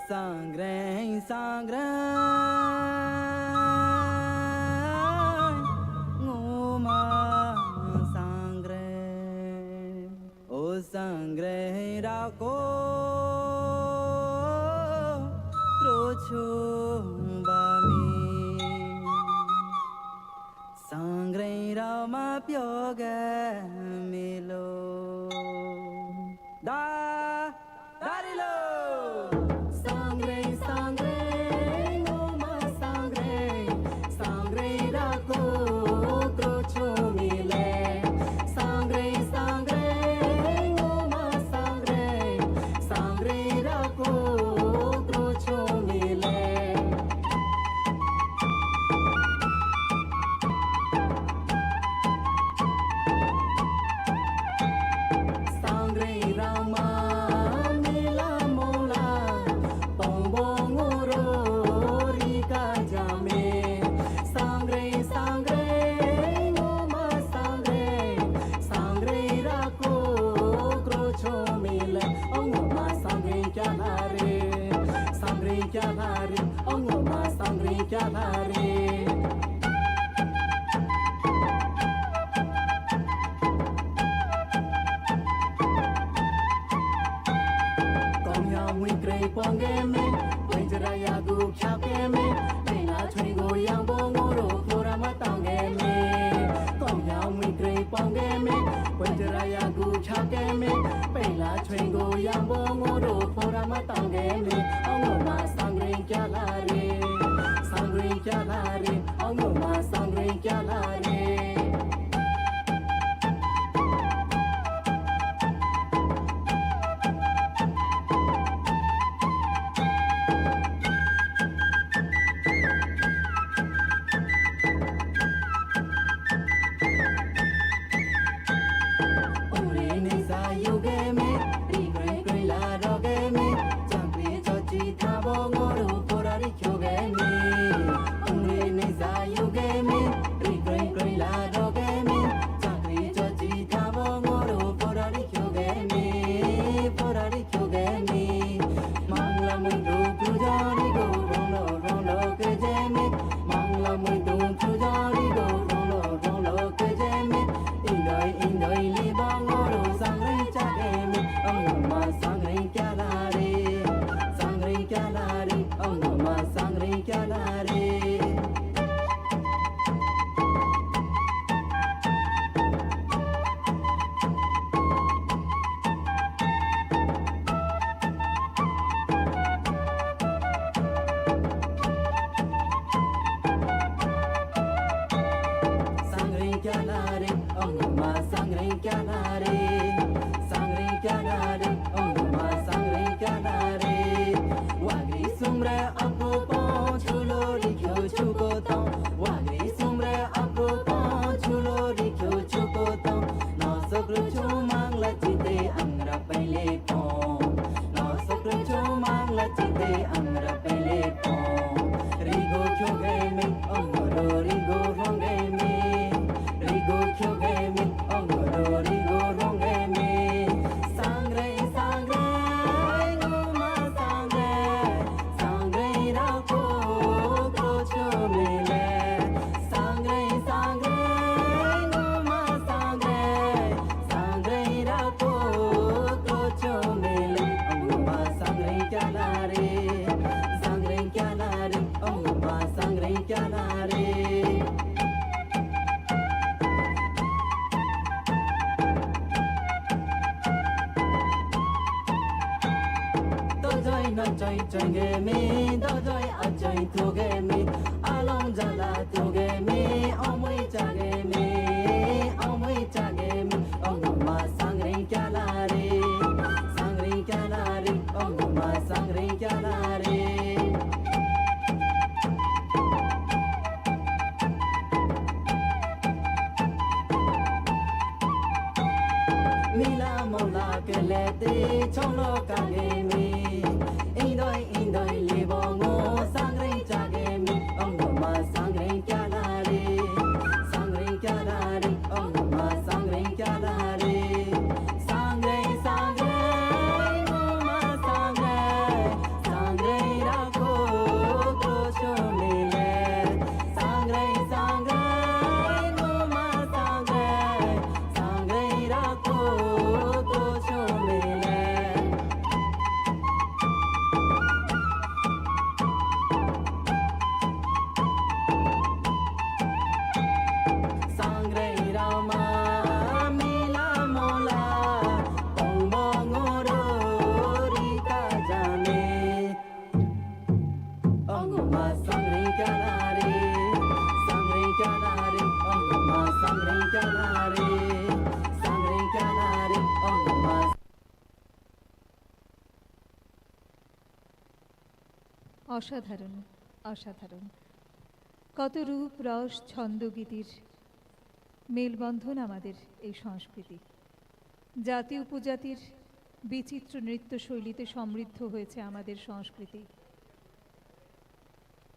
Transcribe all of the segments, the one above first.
Sangre, sangre, ngoma sangre, oh sangre rako, trocho bami, sangre rama pyoga milo, da, darilo. Sangre, sangre, ngoma sangre, sangre rako, trocho mile. Sangre, sangre, ngoma sangre, sangre rako, trocho mile. Sangre rama mila mola. Sangre, sangre, ngoma sangre, sangre rako, trocho mile. Oh ngoma sangre kya lare, oh ngoma sangre kya lare. Pongeme, Winteraya gu chapeme, Pena Tringo yang bongoro, Flora matangeme. Kong yang wintre pongeme, Winteraya gu chapeme, Pena Tringo yang bongoro, Flora matangeme. Ongoma sangre kya lare, ongoma sangre kya lare. Chong lo ka ge mi, indoi libongo sangre chage Namo Sangrikanare Sangrikanare Om Namo Sangrikanare Sangrikanare Om Namo অসাধারণ অসাধারণ কত রূপ রস ছন্দ গীতির মেলবন্ধন আমাদের এই সংস্কৃতি জাতি উপজাতির বিচিত্র নৃত্যশৈলীতে সমৃদ্ধ হয়েছে আমাদের সংস্কৃতি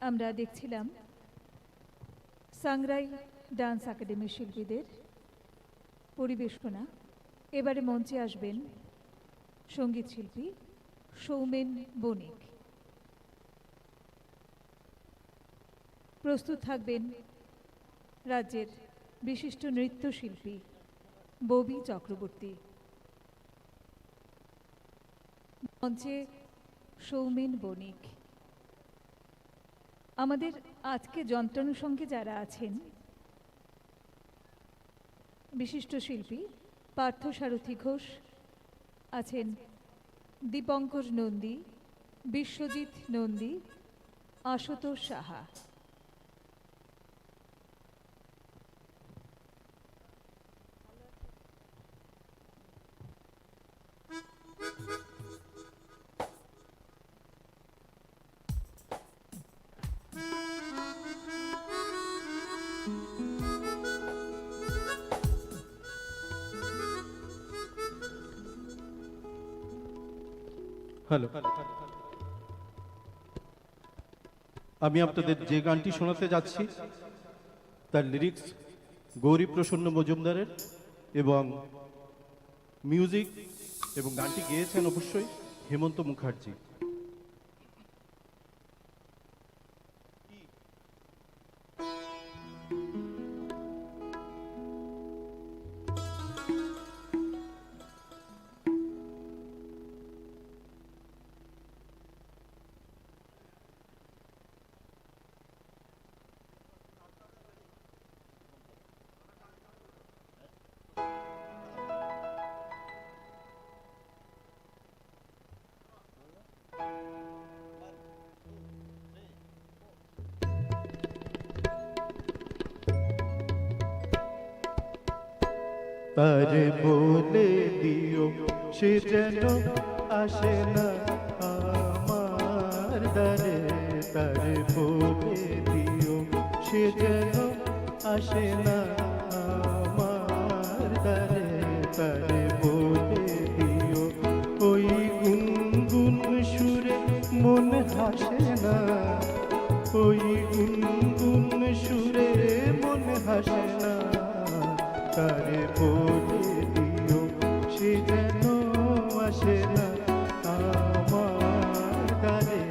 আমরা দেখছিলাম সাংরাই ডান্স একাডেমির শিল্পীদের পরিবেশনা এবারে মঞ্চে আসবেন সঙ্গীত শিল্পী সৌমেন বণিক প্রস্তুত থাকবেন রাজ্যের বিশিষ্ট নৃত্যশিল্পী ববি চক্রবর্তী মঞ্চে সৌমেন বণিক আমাদের আজকে যন্ত্রানুষঙ্গে যারা আছেন বিশিষ্ট শিল্পী পার্থসারথী ঘোষ আছেন দীপঙ্কর নন্দী বিশ্বজিৎ নন্দী আশুতোষ সাহা হ্যালো আমি আপনাদের যে গানটি শোনাতে যাচ্ছি তার লিরিক্স গৌরী প্রসন্ন মজুমদারের এবং মিউজিক এবং গানটি গেয়েছেন অবশ্যই হেমন্ত মুখার্জি তারে বলে দিও সে যেন আসে না আমার দ্বারে তারে বলে দিও সে যেন আসে না আমার দ্বারে তারে বলে দিও ওই গুনগুন সুরে মন হাসে না ওই গুনগুন সুরে মন হাসে না তারে বলে দিও সে যেন আসে না আমার দ্বারে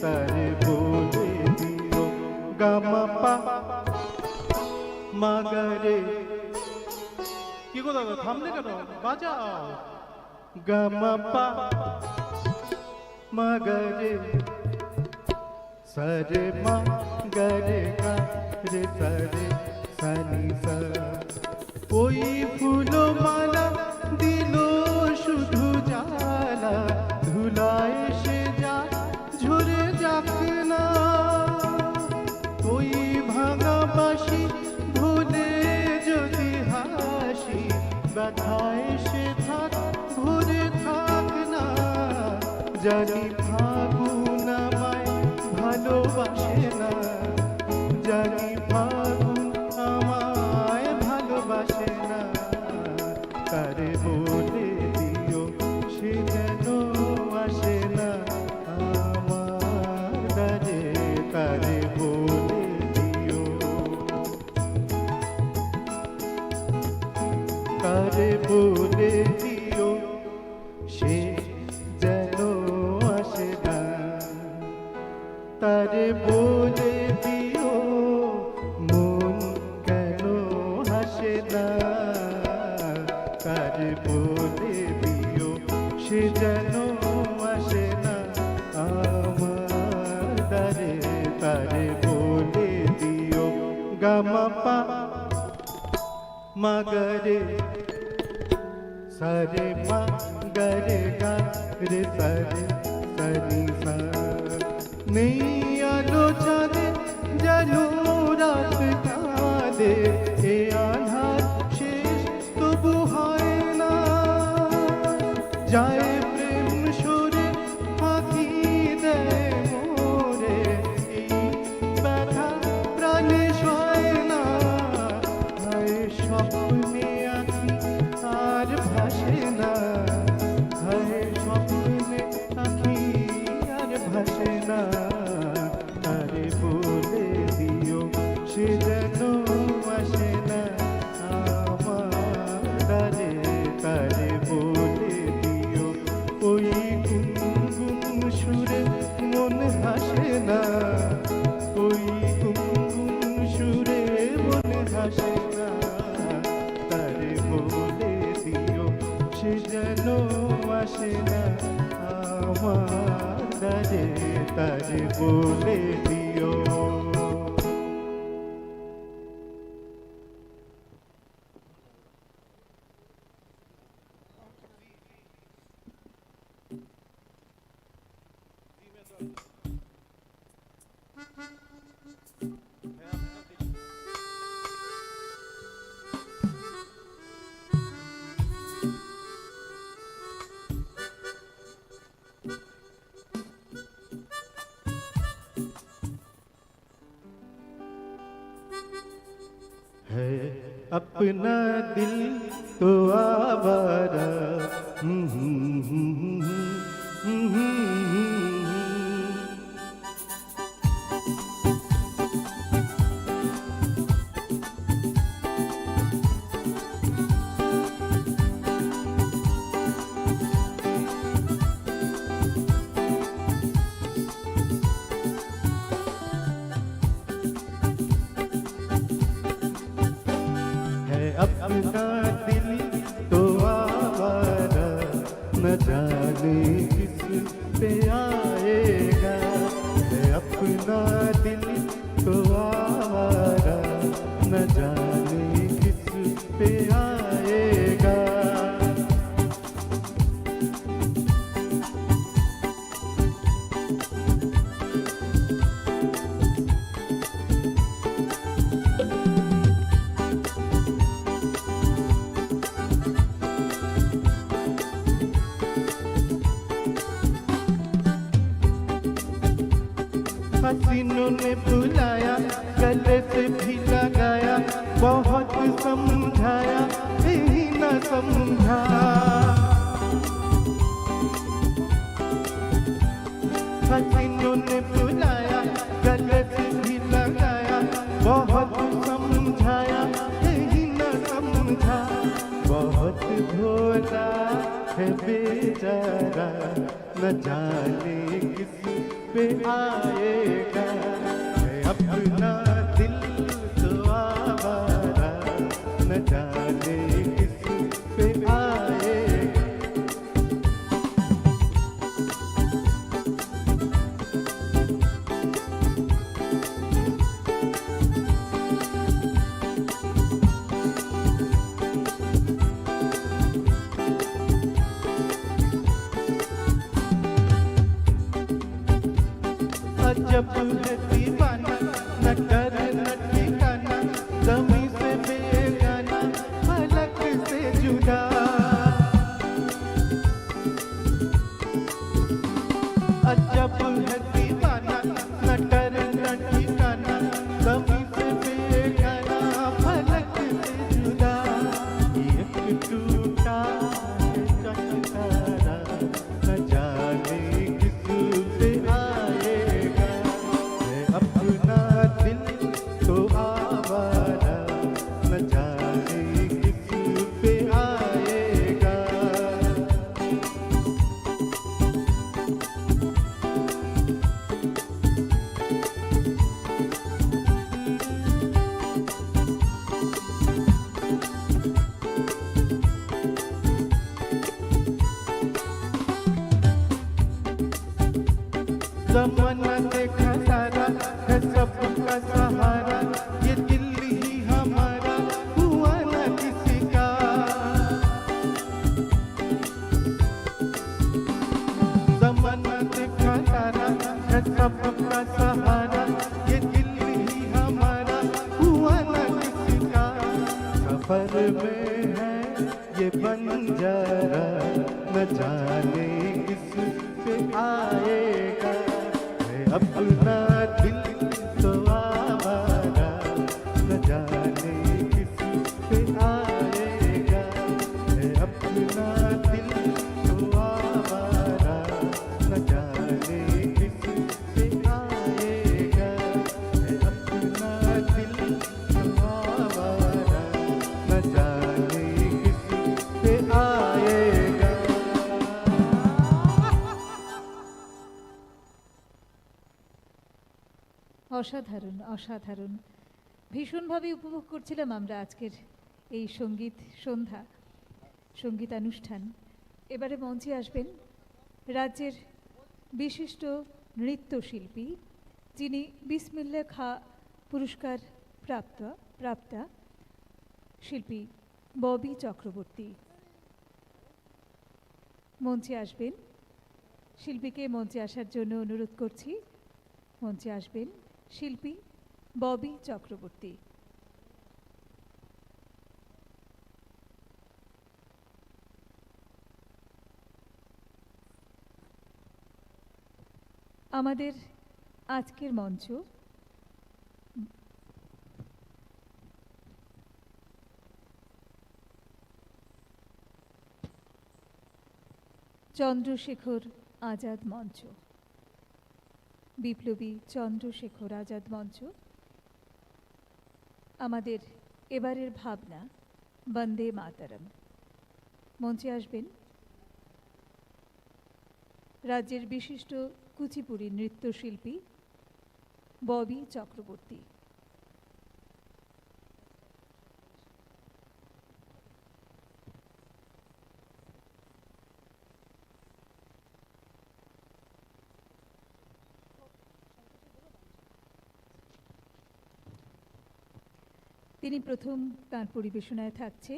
তারে বলে দিও গামা পা মাগারে কি গো দাদা থামলে কেন বাজাও গামা পা মাগারে সারে মা গরে গা রে সারে সানি সা ওই ফুলো মালা দিল শুধু জ্বালা ধুলায় সে যা ঝরে যাক না ওই ভাঙা বাঁশি ভুলে যদি হাসি ব্যথায় সে থাক ভরে থাক না জানি ফাগুন আমায় ভালোবাসে না জানি ফাগুন আমায় ভালোবাসে না তারে বলে দিও সে যেন আসে না আমার দ্বারে তারে বলে দিও তারে বলে দিও সে যেন আসে না তারে বলে দিও মন কেন হাসে না তারে বলে দিও সে যেন আসে না আমার দ্বারে তারে বলে দিও গামা পা মাগরে সারে মা গরে গা রে সারে সানি সা নেই আলো চাঁদ তারে বলে দিও। है अपना दिल तो आवारा, अपना दिल तो आवारा, न जाने किस पे आएगा। है अपना दिल तो आवारा, न जाने किस पे आएगा। हसीनों ने बुलाया, गले से भी लगाया, बहुत समझाया यही न समझा। हसीनों ने बुलाया, गले से भी लगाया, बहुत समझाया यही न समझा। बहुत भोला है बेचारा, न जाने किस पे आएगा। है अपना दिल तो आवारा, न जाने किस पे आएगा। जब है दीवाना, न कर न ठिकाना, ज़मीं से बेगाना, फलक से जुदा। जब है दीवाना, न कर न ठिकाना, ज़मीं से बेगाना, फलक से जुदा। एक टूटा है चटकारा, न जाने किस पे आएगा। अपना दिल तो आवारा, न जाने किस पे आएगा। ज़माना देखा सारा है सबका सहारा, ये दिल ही हमारा हुआ न किसी का। ज़माना देखा सारा है सबका सहारा, ये दिल ही हमारा हुआ न किसी का। सफर में है ये बंजारा, न जाने किस पे आएगा। अपना दिल तो आवारा, न जाने किस पे आएगा। है अपना दिल तो आवारा, न जाने किस पे आएगा। है अपना दिल तो आवारा, न जाने किस पे आएगा। অসাধারণ অসাধারণ, ভীষণভাবে উপভোগ করছিলাম আমরা আজকের এই সঙ্গীত সন্ধ্যা, সঙ্গীতানুষ্ঠান। এবারে মঞ্চে আসবেন রাজ্যের বিশিষ্ট নৃত্যশিল্পী, যিনি বিসমিল্লাহ খাঁ পুরস্কার প্রাপ্তা শিল্পী ববি চক্রবর্তী মঞ্চে আসবেন। শিল্পীকে মঞ্চে আসার জন্য অনুরোধ করছি। মঞ্চে আসবেন শিল্পী ববি চক্রবর্তী। আমাদের আজকের মঞ্চ চন্দ্রশেখর আজাদ মঞ্চ, বিপ্লবী চন্দ্রশেখর আজাদ মঞ্চ। আমাদের এবারের ভাবনা বন্দে মাতরম। মঞ্চে আসবেন রাজ্যের বিশিষ্ট কুচিপুড়ি নৃত্যশিল্পী ববি চক্রবর্তী। তিনি প্রথম তাঁর পরিবেশনায় থাকছে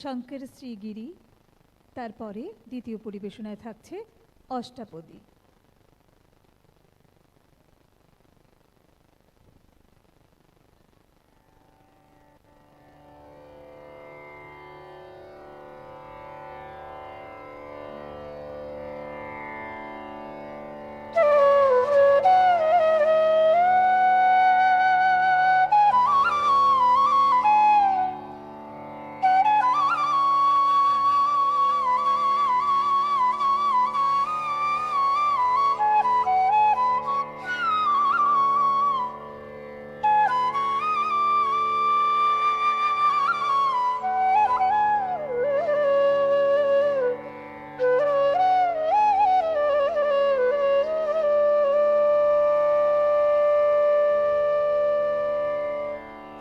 শঙ্কর শ্রীগিরি, তারপরে দ্বিতীয় পরিবেশনায় থাকছে অষ্টাপদী।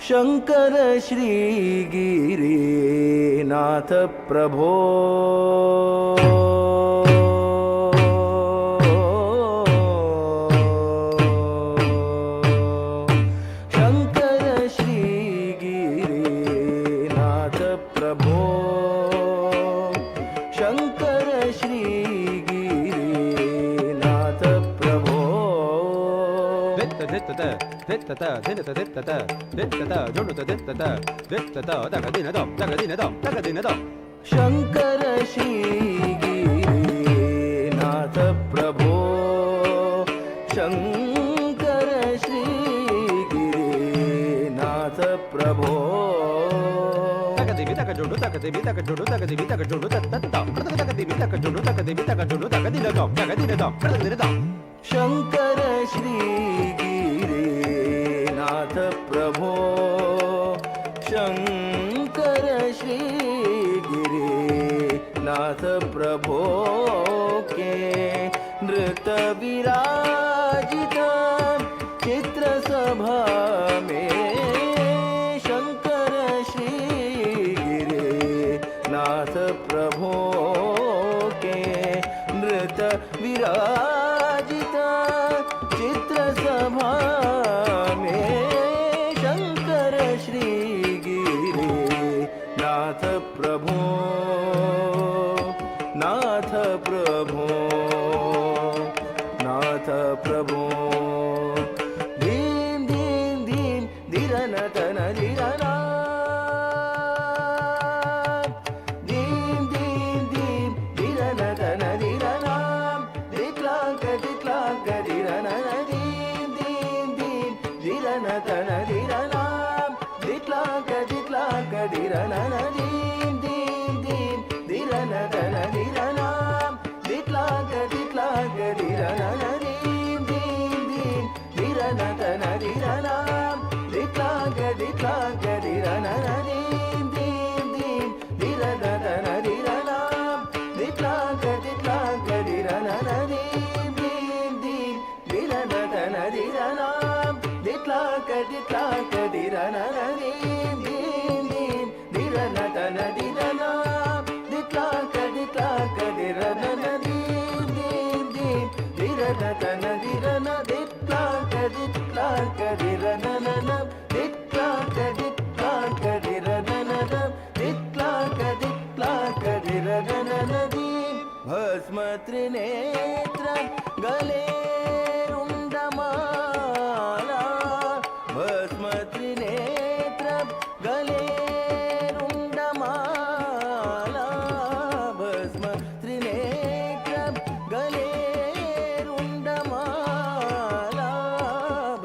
शंकर श्री गिरिनाथ प्रभो शंकर श्री गिरिनाथ प्रभो शंकर श्री गिरिनाथ प्रभो शंकर श्री गिरिनाथ प्रभो शंकर श्री गिरिनाथ प्रभो शंकर श्री गिरिनाथ प्रभो शंकर श्री गिरिनाथ प्रभो के नृत्य विराजित चित्र सभा में शंकर श्री गिरिनाथ प्रभो के नृत्य विराजित चित्र सभा में शंकर श्री गिरिनाथ प्रभो नाथ प्रभो नाथ प्रभो धीम धीम धीम धीरन तन धीरना धीम धीम धीम धीरन तन धीरना दिक्लांक दिक्लांक धीरन धीम धीम धीम धीरन तन धीरना दिक्लांक दिक्लांक धीरन धीम धीम धीम धीरन तन धीरना दिक्लांक दिक्लांक धीरन धीम धीम धीम धीरन तन धीरना दिक्लांक दिक्लांक धीरन धीम धीम धीम धीरन तन धीरना दिक्लांक दिक्लांक धीरन धीम धीम धीम धीरन तन धीरना दिक्लांक दिक्लांक धीरन धीम धीम धीम धीरन तन धीरना दिक्लांक दिक्लांक धीरन धीम धीम धीम धीरन तन धीरना दिरनननम दिक्लाक दिक्लाक दिरनननम दिक्लाक दिक्लाक दिरनननदी भस्म त्रिनेत्र गले रुंडमाला भस्म त्रिनेत्र गले रुंडमाला भस्म त्रिनेत्र गले रुंडमाला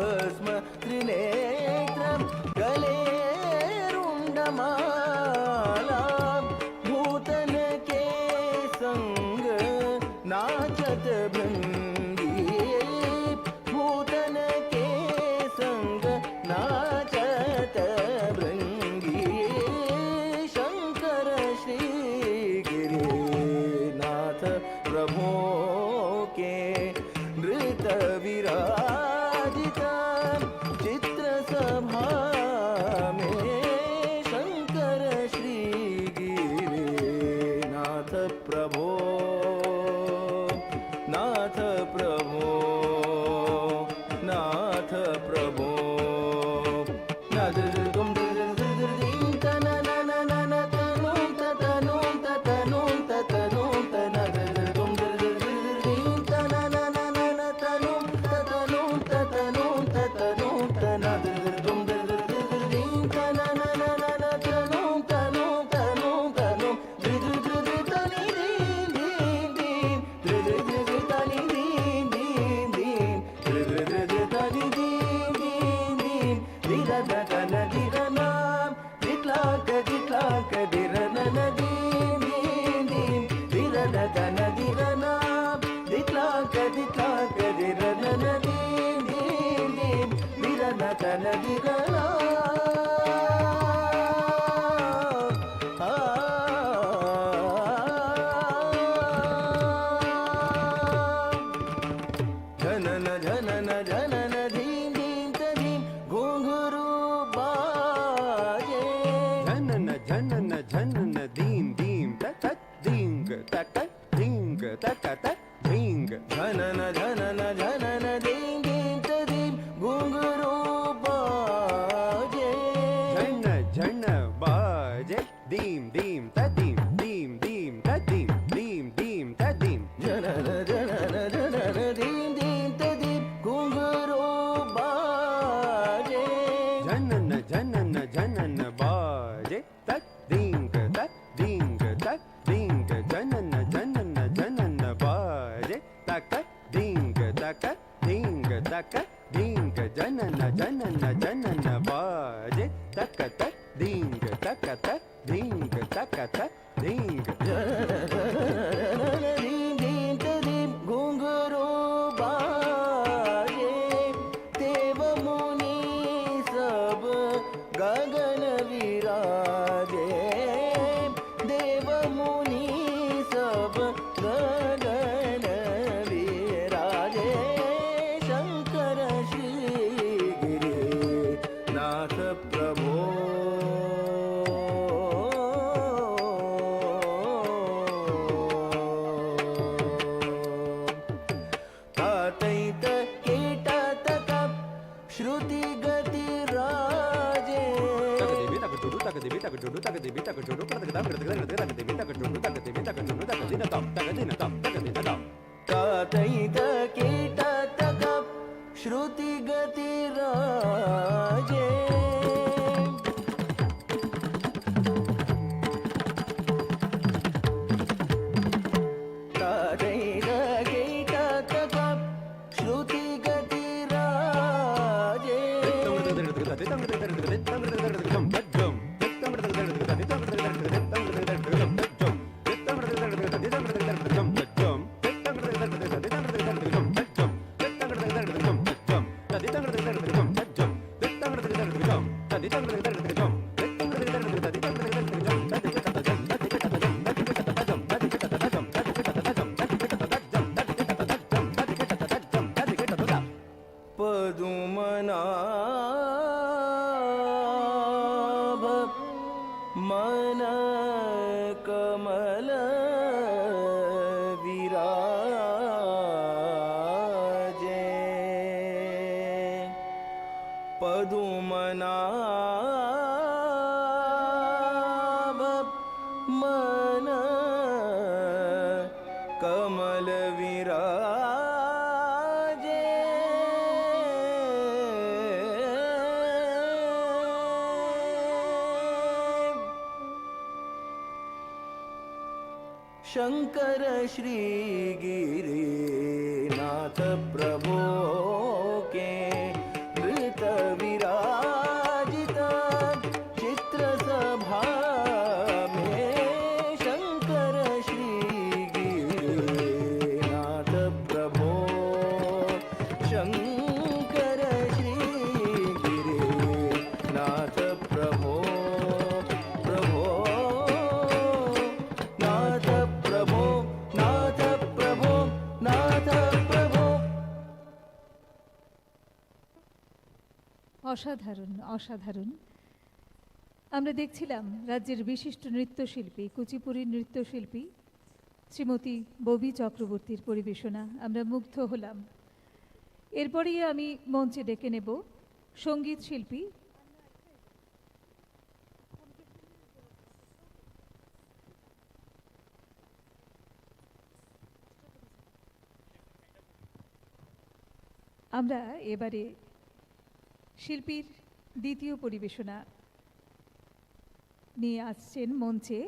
भस्म त्रिनेत्र गले रुंडमाला भूतन के संग नाचत भृंगी भूतन के संग नाचत भृंगी शंकर श्री गिरिनाथ प्रभो के नृत विराजित चित्र सभा में शंकर श्री गिरिनाथ प्रभो नाथ प्रभो नाथ प्रभो नाथ तुम दीं तननननन तनुं ततनुं ततनुं ततनुं तनद तुम दीं तननननन तनुं ततनुं ततनुं ततनुं तनद तुम दीं तननननन तनुं तनुं तनुं तनुं तनि दीं दीं तनि दीं दीं तनि दीं दीं दिरननन दिरनाम दिक्लाक दिक्लाक दिरनन दीं दीं दिरनन दिरनाम दिक्लाक दिक्लाक दिरनन दीं दीं दिरनन दिरनाम जनन जनन जनन धीं धीं तधीं घुंघरू बाजे झनन झनन झनन दीं दीं तत दींग तत दींग तत दींग झनन झनन झनन धीं धीं तधीं घुंघरू बाजे झन झन बाजे दीं दीं तदीं दीं दीं तदीं दीं दीं तदीं जनन जनन जनन धीं धीं तधीं घुंघरू बाजे झनन झनन झनन बाजे तत दींग तत दींग तत दींग झनन झनन झनन बाजे तक दींग तक दींग तक दींग झनन झनन झनन बाजे तक तक दींग तक तक दींग तक तक दींग धीं धीं तधीं घुंघरू बाजे देव मुनि सब गगन विराजे देव मुनि सब गगन विराजे शंकर श्री गिरिनाथ प्रभो तातैत कीटत कप श्रुति गति राजे तातैत कीटत कप श्रुति गति राजे तातैत कीटत कप श्रुति गति राजे पदुमनाभ मन कमल विराजे पदुमनाभ मन कमल विराजे शंकर श्री गिरिनाथ प्रभो के नृत विराजित चित्र सभा में शंकर श्री गिरिनाथ प्रभो शंकर श्री गिरिनाथ प्रभो प्रभो नाथ प्रभो नाथ प्रभो नाथ प्रभो। অসাধারণ অসাধারণ। আমরা দেখছিলাম রাজ্যের বিশিষ্ট নৃত্যশিল্পী কুচিপুড়ি নৃত্যশিল্পী শ্রীমতী ববি চক্রবর্তীর পরিবেশনা। আমরা মুগ্ধ হলাম। এরপরেই আমি মঞ্চে ডেকে নেব সঙ্গীত শিল্পী আমরা এবারে শিল্পীর দ্বিতীয় পরিবেশনা নিয়ে আসছেন মঞ্চে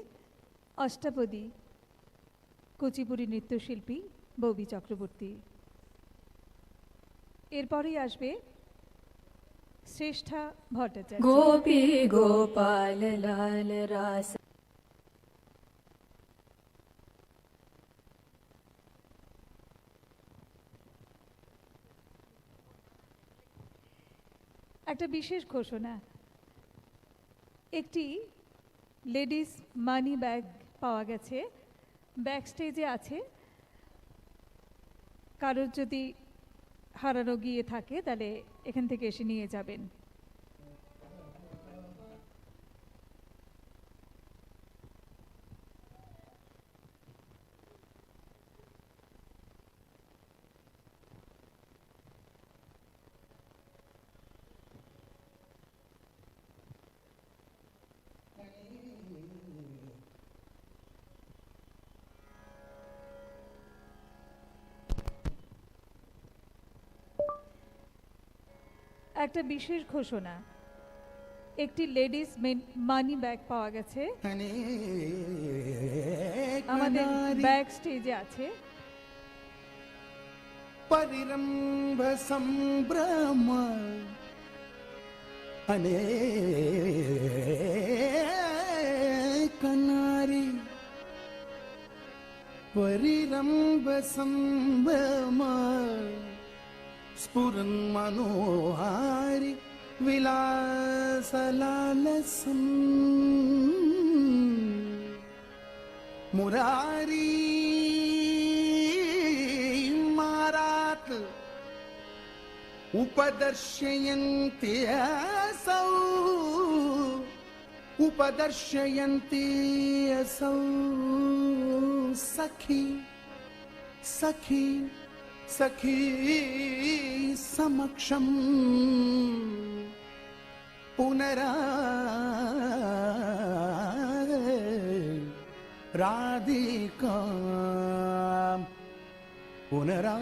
অষ্টাপদী কুচিপুড়ি নৃত্যশিল্পী ববি চক্রবর্তী। এরপরেই আসবে শ্রেষ্ঠা ভট্টাচার্য। गोपी गोपाल लाल रास একটা বিশেষ ঘোষণা, একটি লেডিস মানি ব্যাগ পাওয়া গেছে, ব্যাক স্টেজে আছে। কারোর যদি হারানো গিয়ে থাকে তাহলে এখান থেকে এসে নিয়ে যাবেন। একটা বিশেষ ঘোষণা, একটি লেডিস মানি ব্যাগ পাওয়া গেছে, আমাদের ব্যাক স্টেজে আছে। परिरंभ संभ्रम अनेक नारी परिरंभ संभ्रम स्फुरन् मनोहारि विलासलालसम् मुरारी मारात् उपदर्शयन्ति असौ उपदर्शयन्ति असौ सखी सखी सखी समक्षं पुनरा राधिका पुनरा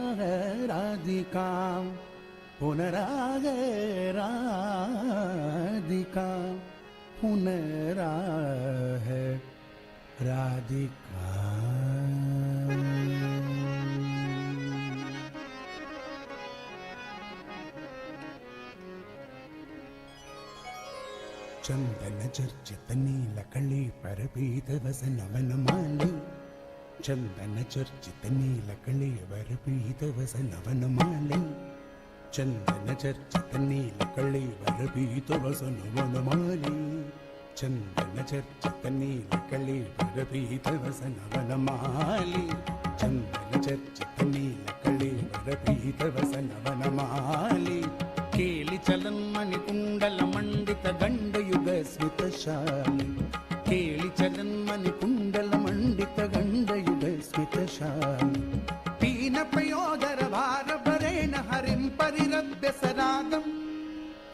राधिका पुनरा राधिका पुनरा राधिका। चंदन चर्चित नीलकली परपीत वसन वनमाली चंदन चर्चित नीलकली परपीत वसन वनमाली चंदन चर्चित नीलकली परपीत वसन वनमाली चंदन चर्चित नीलकली परपीत वसन वनमाली चंदन चर्चित नीलकली परपीत वसन वनमाली केली चलन मणि कुंडल मंडित गंड युग स्मितशाली केली चलन मणि कुंडल मंडित गंड युग स्मितशाली पीन पयोदर भार भरेण हरिं परिरभ्य सरागम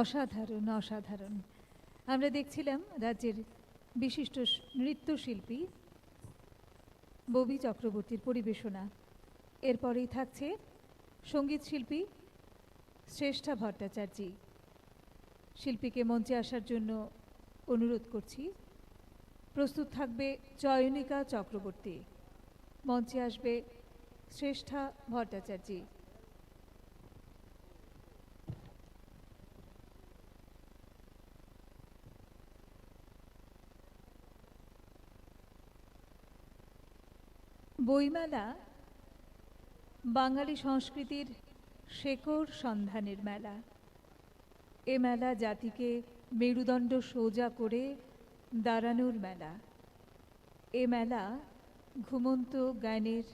অসাধারণ অসাধারণ। আমরা দেখছিলাম রাজ্যের বিশিষ্ট নৃত্যশিল্পী ববি চক্রবর্তীর পরিবেশনা। এরপরেই থাকছে সঙ্গীত শিল্পী শ্রেষ্ঠা ভট্টাচার্য। শিল্পীকে মঞ্চে আসার জন্য অনুরোধ করছি। প্রস্তুত থাকবে চয়নিকা চক্রবর্তী, মঞ্চে আসবে শ্রেষ্ঠা ভট্টাচার্য। বইমেলা বাঙালি সংস্কৃতির শেকড় সন্ধানের মেলা। এ মেলা জাতিকে মেরুদণ্ড সোজা করে দাঁড়ানোর মেলা। এ মেলা ঘুমন্ত জ্ঞানের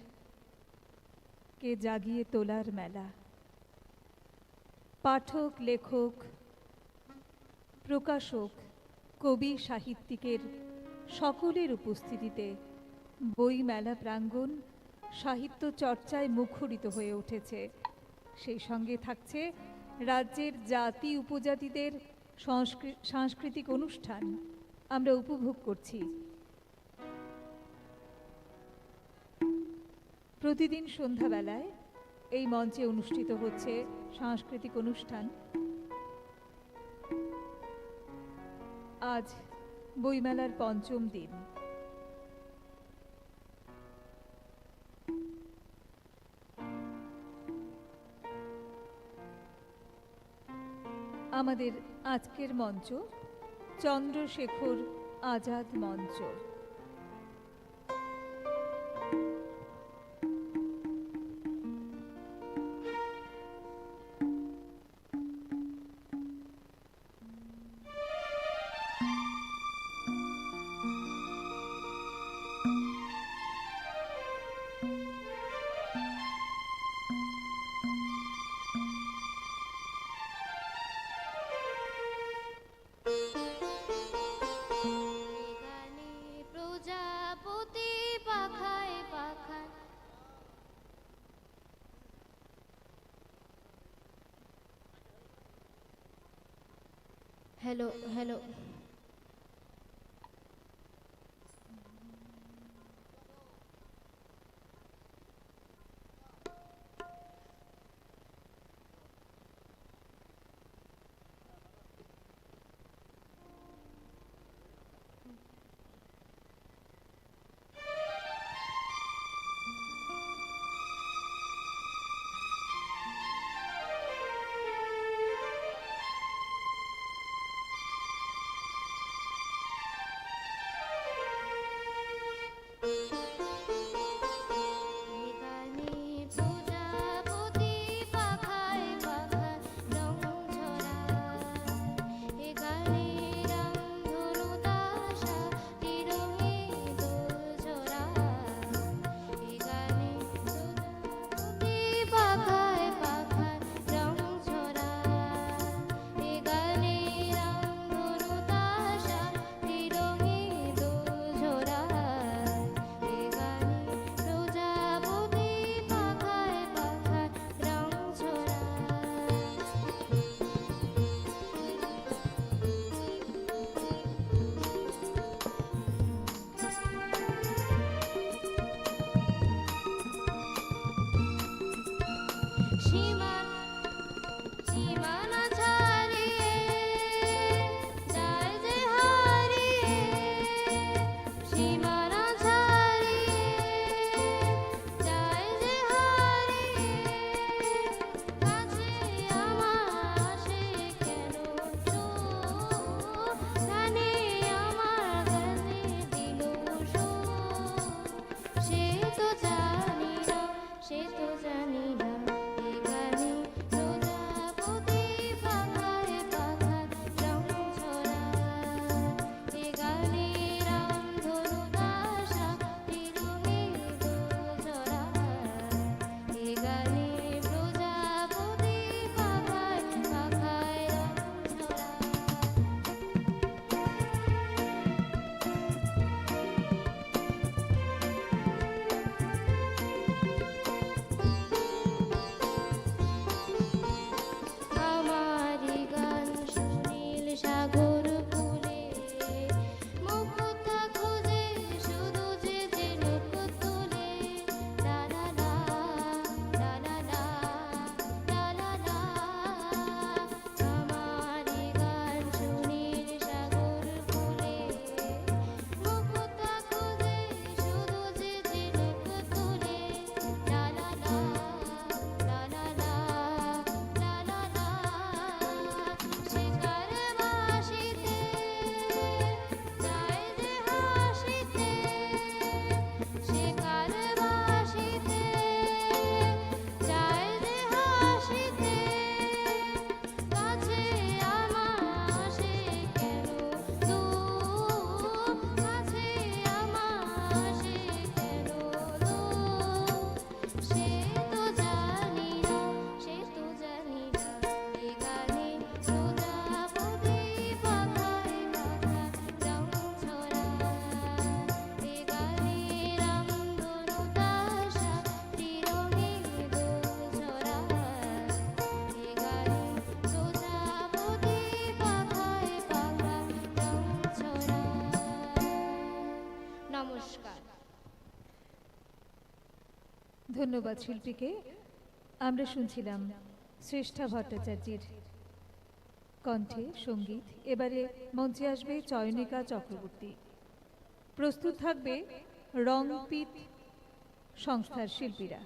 কে জাগিয়ে তোলার মেলা। পাঠক, লেখক, প্রকাশক, কবি, সাহিত্যিকের সকলের উপস্থিতিতে বই মেলা প্রাঙ্গণ সাহিত্য চর্চায় মুখরিত হয়ে উঠেছে। সেই সঙ্গে থাকছে রাজ্যের জাতি উপজাতিদের সাংস্কৃতিক অনুষ্ঠান আমরা উপভোগ করছি। প্রতিদিন সন্ধ্যাবেলায় এই মঞ্চে অনুষ্ঠিত হচ্ছে সাংস্কৃতিক অনুষ্ঠান। আজ বইমেলার পঞ্চম দিন। আমাদের আজকের মঞ্চ চন্দ্রশেখর আজাদ মঞ্চ। প্রজাপতি পাখায় পাখায় হ্যালো হ্যালো ধন্যবাদ শিল্পীকে। আমরা শুনছিলাম শ্রেষ্ঠা ভট্টাচার্যের কণ্ঠে সঙ্গীত। এবারে মঞ্চে আসবে চয়নিকা চক্রবর্তী। প্রস্তুত থাকবে রংপিত সংস্থার শিল্পীরা।